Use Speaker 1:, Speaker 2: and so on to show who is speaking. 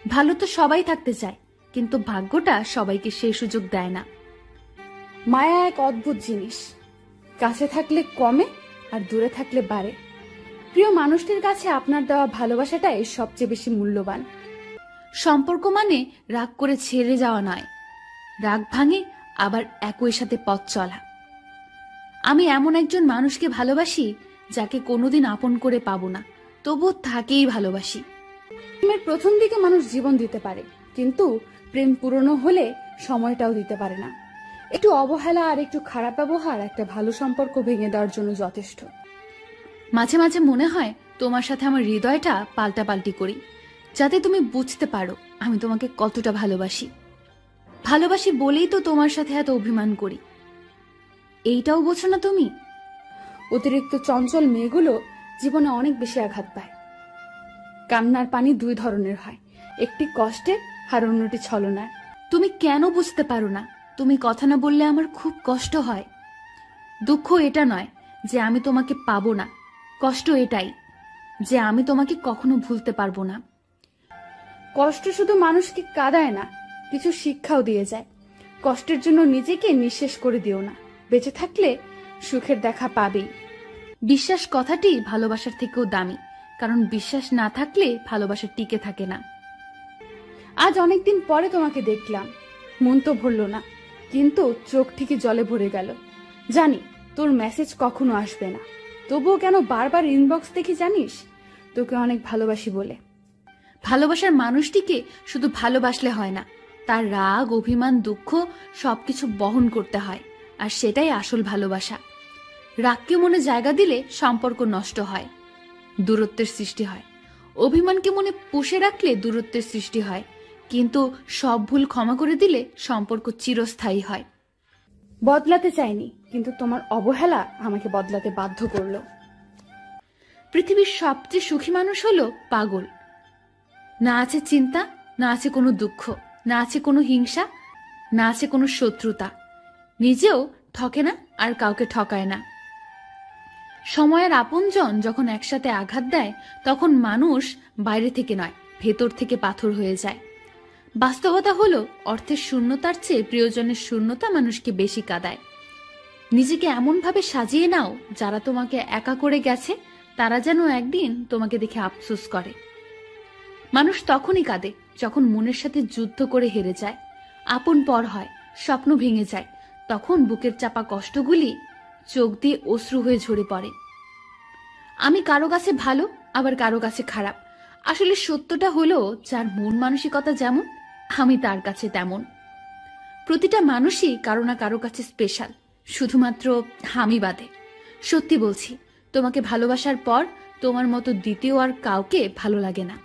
Speaker 1: ভালো তো সবাই থাকতে চায়, কিন্তু ভাগ্যটা সবাইকে সেই সুযোগ দেয় না।
Speaker 2: মায়া এক অদ্ভুত জিনিস, কাছে থাকলে কমে আর দূরে থাকলে বাড়ে। প্রিয় মানুষটির কাছে আপনার দেওয়া ভালোবাসাটাই সবচেয়ে বেশি মূল্যবান।
Speaker 1: সম্পর্ক মানে রাগ করে ছেড়ে যাওয়া নয়, রাগ ভাঙে আবার একই সাথে পথ চলা। আমি এমন একজন মানুষকে ভালোবাসি যাকে কোনোদিন আপন করে পাবো না, তবু তাকেই ভালোবাসি।
Speaker 2: প্রেমের প্রথম দিকে মানুষ জীবন দিতে পারে, কিন্তু প্রেম পুরনো হলে সময়টাও দিতে পারে না। একটু অবহেলা আর একটু খারাপ ব্যবহার একটা ভালো সম্পর্ক ভেঙে দেওয়ার জন্য যথেষ্ট।
Speaker 1: মাঝে মাঝে মনে হয় তোমার সাথে আমার হৃদয়টা পাল্টাপাল্টি করি, যাতে তুমি বুঝতে পারো আমি তোমাকে কতটা ভালোবাসি। ভালোবাসি বলেই তো তোমার সাথে এত অভিমান করি, এইটাও বোঝো না তুমি?
Speaker 2: অতিরিক্ত চঞ্চল মেয়েগুলো জীবনে অনেক বেশি আঘাত পায়। কান্নার পানি দুই ধরনের হয়, একটি কষ্টের আর অন্যটি ছলনার।
Speaker 1: তুমি কেন বুঝতে পারো না? তুমি কথা না বললে আমার খুব কষ্ট হয়। দুঃখ এটা নয় যে আমি তোমাকে পাবো না, কষ্ট এটাই যে আমি তোমাকে কখনো ভুলতে পারবো না।
Speaker 2: কষ্ট শুধু মানুষকে কাঁদায় না, কিছু শিক্ষাও দিয়ে যায়। কষ্টের জন্য নিজেকে নিঃশেষ করে দিও না, বেঁচে থাকলে সুখের দেখা পাবেই।
Speaker 1: বিশ্বাস কথাটি ভালোবাসার থেকেও দামি, কারণ বিশ্বাস না থাকলে ভালোবাসা টিকে থাকে না।
Speaker 2: আজ অনেকদিন পরে তোমাকে দেখলাম, মন তো ভরল না, কিন্তু চোখ ঠিকই জলে ভরে গেল। জানি তোর মেসেজ কখনো আসবে না, তবুও কেন বারবার ইনবক্স দেখি জানিস? তোকে অনেক ভালোবাসি বলে।
Speaker 1: ভালোবাসার মানুষটিকে শুধু ভালোবাসলে হয় না, তার রাগ, অভিমান, দুঃখ সবকিছু বহন করতে হয়, আর সেটাই আসল ভালোবাসা। রাগকে মনে জায়গা দিলে সম্পর্ক নষ্ট হয়, দূরত্বের সৃষ্টি হয়। অভিমানকে মনে পুষে রাখলে দূরত্বের সৃষ্টি হয়, কিন্তু সব ভুল ক্ষমা করে দিলে সম্পর্ক চিরস্থায়ী হয়।
Speaker 2: বদলাতে চাইনি, কিন্তু তোমার অবহেলা আমাকে বদলাতে বাধ্য করলো।
Speaker 1: পৃথিবীর সবচেয়ে সুখী মানুষ হলো পাগল। না আছে চিন্তা, না আছে কোনো দুঃখ, না আছে কোনো হিংসা, না আছে কোনো শত্রুতা। নিজেও ঠকে না আর কাউকে ঠকায় না। সময়ের আপনজন যখন একসাথে আঘাত দেয়, তখন মানুষ বাইরে থেকে নয়, ভেতর থেকে পাথর হয়ে যায়। বাস্তবতা হলো, অর্থের শূন্যতার চেয়ে প্রিয়জনের শূন্যতা মানুষকে বেশি কাঁদায়। নিজেকে এমনভাবে সাজিয়ে নাও, যারা তোমাকে একা করে গেছে তারা যেন একদিন তোমাকে দেখে আফসোস করে। মানুষ তখনই কাঁদে যখন মনের সাথে যুদ্ধ করে হেরে যায়, আপন পর হয়, স্বপ্ন ভেঙে যায়। তখন বুকের চাপা কষ্টগুলি চোখ দিয়ে অশ্রু হয়ে ঝরে পড়ে। আমি কারো কাছে ভালো, আবার কারো কাছে খারাপ। আসলে সত্যটা হলো, যার মন মানসিকতা যেমন, আমি তার কাছে তেমন। প্রতিটা মানুষই কারো না কারো কাছে স্পেশাল, শুধুমাত্র আমি বাদে। সত্যি বলছি, তোমাকে ভালোবাসার পর তোমার মতো দ্বিতীয় আর কাউকে ভালো লাগে না।